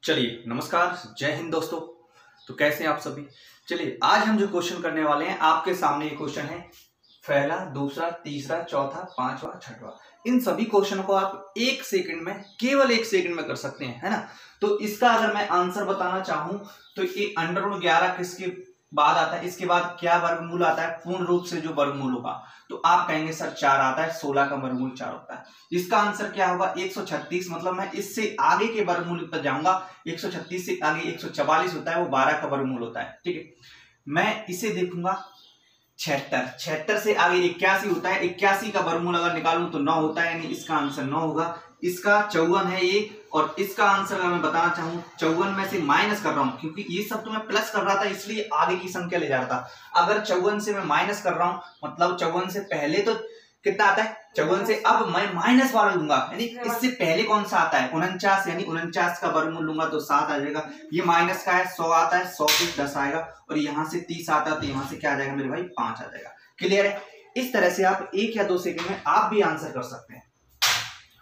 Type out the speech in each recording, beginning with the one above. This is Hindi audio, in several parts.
चलिए नमस्कार, जय हिंद दोस्तों। तो कैसे हैं आप सभी। चलिए आज हम जो क्वेश्चन करने वाले हैं आपके सामने ये क्वेश्चन है पहला, दूसरा, तीसरा, चौथा, पांचवा, छठवा। इन सभी क्वेश्चनों को आप एक सेकंड में, केवल एक सेकंड में कर सकते हैं, है ना। तो इसका अगर मैं आंसर बताना चाहूं तो ये √11 किसके बाद आता है, इसके बाद क्या वर्गमूल आता है पूर्ण रूप से जो वर्गमूल होगा, तो आप कहेंगे सर 4 आता है, 16 का वर्गमूल 4 होता है। इसका आंसर क्या होगा 136। मतलब मैं इससे आगे के वर्गमूल पर जाऊंगा, 136 से आगे 144 होता है, वो 12 का वर्गमूल होता है। ठीक है, मैं इसे देखूंगा 76 से आगे 81 होता है, 81 का वर्गमूल अगर निकालूं तो 9 होता है, यानी इसका आंसर 9 होगा। इसका 54 है ये, और इसका आंसर अगर मैं बताना चाहूं 54 में से माइनस कर रहा हूं, क्योंकि ये सब तो मैं प्लस कर रहा था इसलिए आगे की संख्या ले जा रहा था। अगर 54 से मैं माइनस कर रहा हूं मतलब 54 से पहले तो कितना आता है, 54 से अब मैं माइनस वाला लूंगा, यानी इससे पहले कौन सा आता है 49, यानी 49 का वर्गमूल लूंगा तो 7 आ जाएगा। ये माइनस का है, 100 आता है, 100 से 10 आएगा, और यहाँ से 30 आता है तो यहाँ से क्या आ जाएगा मेरे भाई 5 आ जाएगा। क्लियर है। इस तरह से आप 1 या 2 सेकंड में आप भी आंसर कर सकते हैं,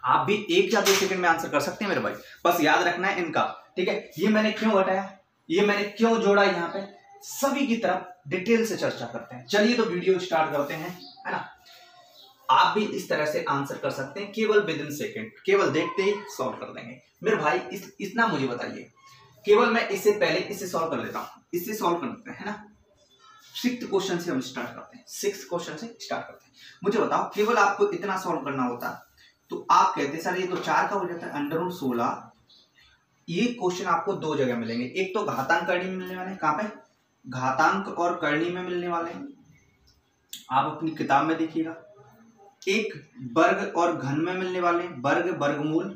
आप भी 1 या 2 सेकंड में आंसर कर सकते हैं मेरे भाई। बस याद रखना है इनका। ठीक है, ये मैंने क्यों घटाया, ये मैंने क्यों जोड़ा, यहाँ पे सभी की तरफ डिटेल से चर्चा करते हैं। चलिए तो वीडियो स्टार्ट करते हैं, है ना। आप भी इस तरह से आंसर कर सकते हैं, केवल विद इन सेकेंड, केवल देखते ही सॉल्व कर देंगे मेरे भाई। इतना मुझे बताइए, केवल मैं इससे पहले इसे सॉल्व कर लेता हूं, इससे सॉल्व करते हैं, है ना। 6th क्वेश्चन से हम स्टार्ट करते हैं, 6th क्वेश्चन से स्टार्ट करते हैं। मुझे बताओ, केवल आपको इतना सॉल्व करना होता तो आप कहते सर ये तो 4 का हो जाता है √16। ये क्वेश्चन आपको 2 जगह मिलेंगे, एक तो घातांक करनी में मिलने वाले हैं, कहां पे घातांक और करनी में मिलने वाले हैं, आप अपनी किताब में देखिएगा। एक वर्ग और घन में मिलने वाले हैं, वर्ग वर्गमूल,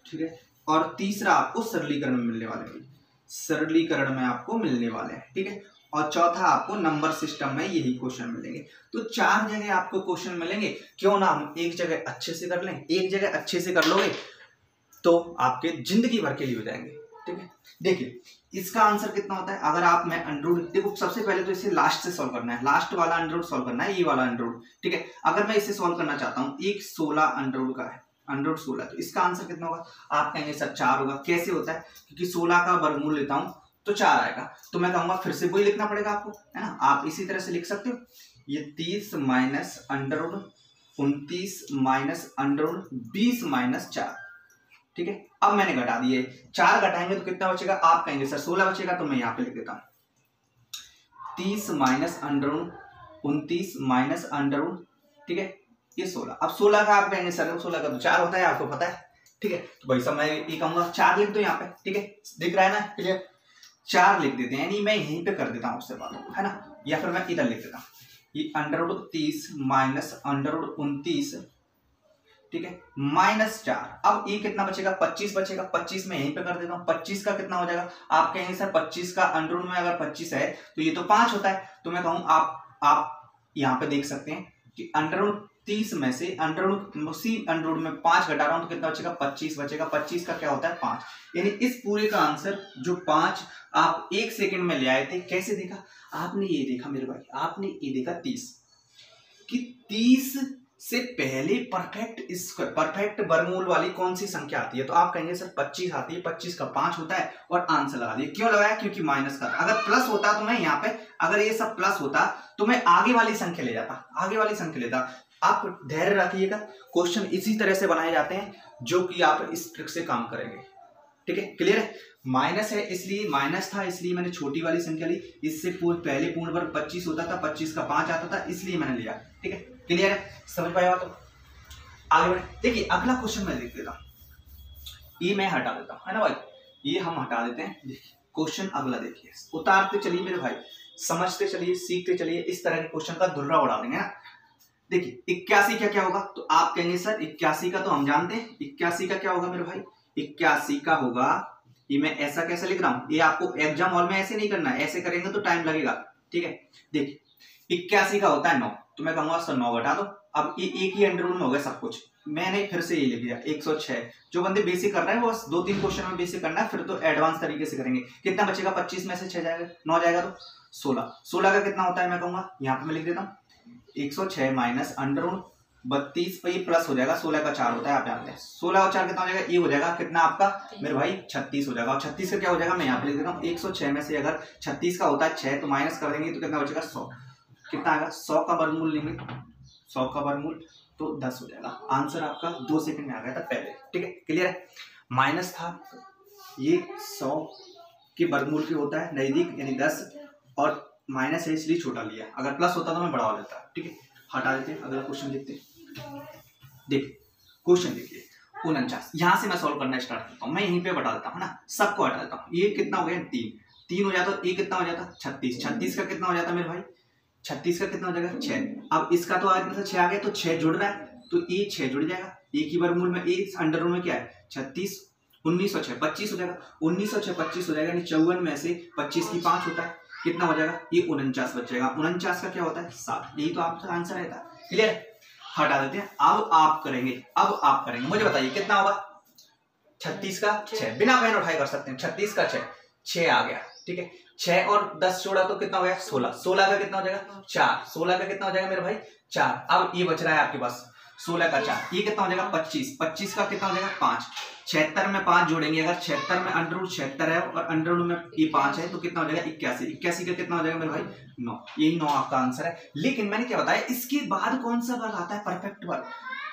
ठीक है। और तीसरा आपको सरलीकरण में मिलने वाले हैं, सरलीकरण में आपको मिलने वाले हैं, ठीक है। और चौथा आपको नंबर सिस्टम में यही क्वेश्चन मिलेंगे। तो 4 जगह आपको क्वेश्चन मिलेंगे, क्यों ना हम एक जगह अच्छे से कर लें। एक जगह अच्छे से कर लोगे तो आपके जिंदगी भर के लिए हो जाएंगे। ठीक है, देखिए इसका आंसर कितना होता है। अगर आप मैं अंडरूट, देखो सबसे पहले तो इसे लास्ट से सॉल्व करना है, लास्ट वाला अंडरूट सॉल्व करना है, ये वाला अंडरूट। ठीक है, अगर मैं इसे सॉल्व करना चाहता हूँ, एक 16 अंडरूट का है, √16, तो इसका आंसर कितना होगा। आप कहेंगे सर 4 होगा। कैसे होता है, क्योंकि 16 का वर्गमूल लेता हूं तो 4 आएगा, तो मैं कहूंगा फिर से वही लिखना पड़ेगा आपको, है ना। आप इसी तरह से लिख सकते हो, ये 30 माइनस √29 माइनस √20 - 4। ठीक है, अब मैंने घटा दिए, 4 घटाएंगे तो कितना बचेगा, आप कहेंगे सर 16 बचेगा, तो मैं यहाँ पे लिख देता हूँ 30 माइनस √29 माइनस √, ठीक है, ये 16। अब 16 का आप कहेंगे सर 16 का तो 4 होता है, आपको पता है। ठीक है, तो भाई साहब मैं ये कहूंगा 4 लिख दो यहाँ पे। ठीक है, दिख रहा है ना, क्लियर, 4 लिख देते हैं, यानी मैं यहीं पे कर देता हूँ उससे बात, है ना, या फिर मैं इधर लिख देता हूँ, ये √30 माइनस √29, ठीक है, -4। अब ये कितना बचेगा, 25 बचेगा, 25 में यहीं पे कर देता हूँ। 25 का कितना हो जाएगा, आप कहेंगे सर 25 का अंडर में अगर 25 है तो ये तो 5 होता है, तो मैं कहूँ आप यहाँ पे देख सकते हैं कि √30 में से उसी अंडर में 5 घटा रहा हूँ तो कितना बचेगा, 25 बचेगा। 25 का क्या होता है 5, यानी इस पूरे का आंसर जो 5 आप 1 सेकंड में ले आए थे। कैसे देखा आपने, ये देखा मेरे भाई, आपने ये देखा 30 कि 30 से पहले परफेक्ट वर्गमूल वाली कौन सी संख्या आती है, तो आप कहेंगे सर 25 आती है, 25 का 5 होता है, और आंसर लगा दिए। क्यों लगाया, क्योंकि माइनस का, अगर प्लस होता तो मैं यहाँ पे, अगर ये सब प्लस होता तो मैं आगे वाली संख्या ले जाता, आगे वाली संख्या लेता। आप धैर्य रखिएगा, क्वेश्चन इसी तरह से बनाए जाते हैं जो कि आप इस ट्रिक से काम करेंगे। ठीक है, क्लियर है। माइनस है, इसलिए माइनस था इसलिए मैंने छोटी वाली संख्या ली। इससे पहले पूर्ण वर्ग 25 होता था, 25 का 5 आता था, इसलिए मैंने लिया। ठीक है, क्लियर है, समझ पाए बात। तो आगे बढ़े, देखिए अगला क्वेश्चन मैं देख लेता हूं, ये मैं हटा देता हूं, है ना भाई, ये हम हटा देते हैं। देखिए क्वेश्चन अगला देखिए, उतारते चलिए मेरे भाई, समझते चलिए, सीखते चलिए, इस तरह के क्वेश्चन का धुर्रा उड़ा देंगे ना। देखिए 81 का क्या होगा, तो आप कहेंगे सर 81 का तो हम जानते हैं, 81 का क्या होगा मेरे भाई, 81 का होगा, ये मैं ऐसा कैसे लिख रहा हूं, ये आपको एग्जाम हॉल में ऐसे नहीं करना है, ऐसे करेंगे तो टाइम लगेगा। ठीक है, देखिए 81 का होता है 9, तो मैं कहूंगा सर 9 घटा दो। अब ये एक ही अंडर में हो गया सब कुछ, मैंने फिर से ये लिख दिया 106। जो बंदे बेसिक कर रहे हैं वो 2-3 क्वेश्चन में बेसिक करना है, फिर तो एडवांस तरीके से करेंगे। कितना बचेगा, 25 में से 6 जाएगा, 9 जाएगा तो 16। 16 का कितना होता है, मैं कहूंगा यहाँ पे मैं लिख देता हूँ 106 माइनस 32 पर ये प्लस हो जाएगा, 16 का 4 होता है, आप जानते हैं 16 और 4 कितना हो जाएगा, ये हो जाएगा कितना आपका मेरे भाई 36 हो जाएगा। और 36 का क्या हो जाएगा, मैं यहाँ पे लिख देता हूँ 106 में से अगर 36 का होता है 6 तो माइनस कर देंगे तो कितना बचेगा 100, कितना आएगा 100 का वर्गमूल लेंगे, 100 का वर्गमूल तो 10 हो जाएगा। आंसर आपका 2 सेकंड में आ गया था पहले, ठीक है क्लियर है। माइनस था ये 100 के वर्गमूल के होता है नजदीक यानी 10 और माइनस है इसलिए छोटा लिया, अगर प्लस होता तो मैं बढ़ा लेता, ठीक है हटा देते। अगला क्वेश्चन देखते हैं, देखिए क्वेश्चन देखिए 49, यहाँ से मैं सॉल्व करना स्टार्ट करता हूँ, मैं यहीं पे बता देता हूँ ना, सबको हटा देता हूँ। ये कितना हो गया 3 हो जाता, ये कितना हो जाता 36, 36 का कितना हो जाता मेरे भाई 36 का कितना हो जाएगा 6। अब इसका तो आगे 6 आ गया तो 6 जुड़ रहा है तो ये 6 जुड़ जाएगा, एक ही वर्गमूल में एक अंडर रूट में क्या है 36 1906 25 हो जाएगा, 1906 25 हो जाएगा, यानी 54 में से 25 की 5 होता है, कितना हो जाएगा ये 49 बच जाएगा। 49 का क्या होता है 7, यही तो आपका आंसर रहता है, क्लियर। हटा देते हैं, अब आप करेंगे, मुझे बताइए कितना होगा 36 का 6, बिना पेन उठाए कर सकते हैं, 36 का 6 आ गया, ठीक है 6 और 10 जोड़ा तो कितना हो गया 16, 16 का कितना हो जाएगा 4, 16 का कितना हो जाएगा मेरे भाई 4। अब ये बच रहा है आपके पास 16 का 4, ये कितना हो जाएगा 25, 25 का कितना हो जाएगा 5, 76 में 5 जोड़ेंगे, अगर 76 में अंडर रूट 76 है और अंडर रूट में ये 5 है तो कितना हो जाएगा 81, 81 का कितना हो जाएगा मेरे भाई 9, यही 9 आपका आंसर है। लेकिन मैंने क्या बताया इसके बाद कौन सा वर्ग आता है परफेक्ट वर्ग,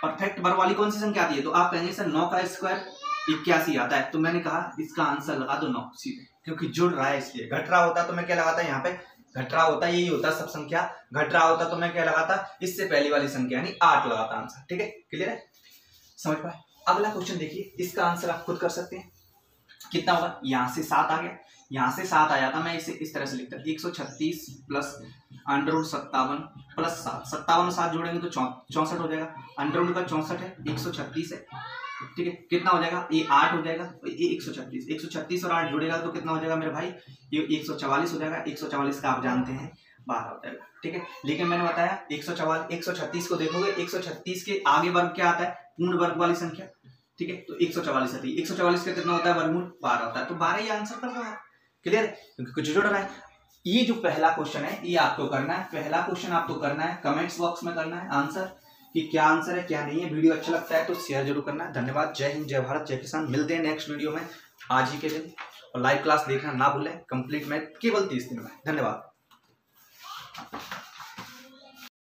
परफेक्ट वर्ग वाली कौन सी संख्या आती है, तो आप कहेंगे सर 9 का स्क्वायर 81 आता है, तो मैंने कहा इसका आंसर लगा दो 9 सीधे, क्योंकि जुड़ रहा है इसलिए। घट रहा होता तो मैं क्या लगाता यहाँ पे, घट रहा होता यही होता सब संख्या, घट रहा होता तो मैं क्या लगाता इससे पहले वाली संख्या यानी 8 लगाता आंसर, ठीक है क्लियर है, समझ पाए। अगला क्वेश्चन देखिए, इसका आंसर आप खुद कर सकते हैं, कितना होगा यहाँ से 7 आ गया, यहाँ से 7 आ जाता, मैं इसे इस तरह से लिखता 136 प्लस अंडर रूट 57 प्लस 7, 57 और 7 जोड़ेंगे तो 64 हो जाएगा, अंडर रूट का 64 है 136 है, ठीक है कितना हो जाएगा ये 8 हो जाएगा, ये 136, 136 और 8 जुड़ेगा तो कितना हो जाएगा मेरे भाई ये 144 हो जाएगा, 144 का आप जानते हैं 12 हो जाएगा, ठीक है। लेकिन मैंने बताया 136 को देखोगे 136 के आगे वर्ग क्या आता है पूर्ण वर्ग वाली संख्या, ठीक है तो 144 आती है, 144 का कितना होता है वर्गमूल 12 होता है, तो 12 ही आंसर कर दो, क्लियर है क्योंकि कुछ जुड़ रहा है। ये जो पहला क्वेश्चन है ये आपको करना है, पहला क्वेश्चन आपको करना है, कमेंट्स बॉक्स में करना है आंसर कि क्या आंसर है क्या नहीं है। वीडियो अच्छा लगता है तो शेयर जरूर करना है। धन्यवाद, जय हिंद, जय भारत, जय किसान। मिलते हैं नेक्स्ट वीडियो में आज ही के दिन, और लाइव क्लास देखना ना भूलें, कंप्लीट मैथ केवल 30 दिन में। धन्यवाद।